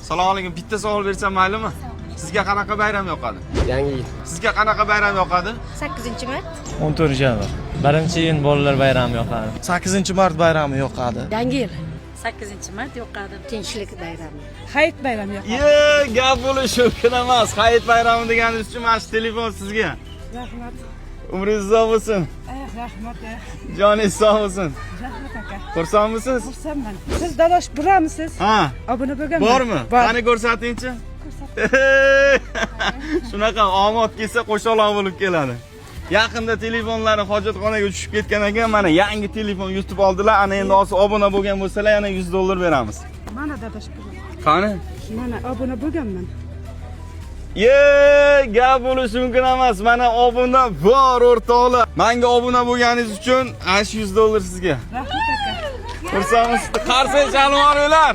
Assalomu alaykum. Bitta savol bersam maylimi? Sizga qanaqa bayram yoqadi? Yangi yil. Sizga qanaqa bayram yoqadi? 8-mart. 14-yanvar. 1-iyun bolalar bayrami yoqadi. 8-mart bayrami yoqadi. Yangi yil. 8-mart yoqadi. Tinchlik bayrami. Hayit bayrami yoqadi. Gap bo'lishi mumkin emas. Hayit bayrami deganingiz uchun mana shu telefon sizga. Rahmat. Umringiz uzoq bo'lsin. Rahmat. Joningiz sog' bo'lsin. Rahmat aka. Xursandmisiz? Xursandman. Siz dadosh buramisiz? Ha. Obuna bo'lganmi? Bormi? Bor. Qani ko'rsatingchi. Shunaqa omad kelsa qo'shaloq bo'lib keladi. Yaqinda telefonlari hojatxonaga tushib ketgan ekan, mana yangi telefon yutib oldilar. Ana endi hozir obuna bo'lgan bo'lsalar yana $100 beramiz. Mana dadosh buram. Qani? Mana obuna bo'lganman. Gap bo'lishi mumkin emas. Mana obuna bor o'rtoqlar. Menga obuna bo'lganingiz uchun ash $100 sizga. Rahmat aka. Xursandmisiz? Qarsak chalib olinglar.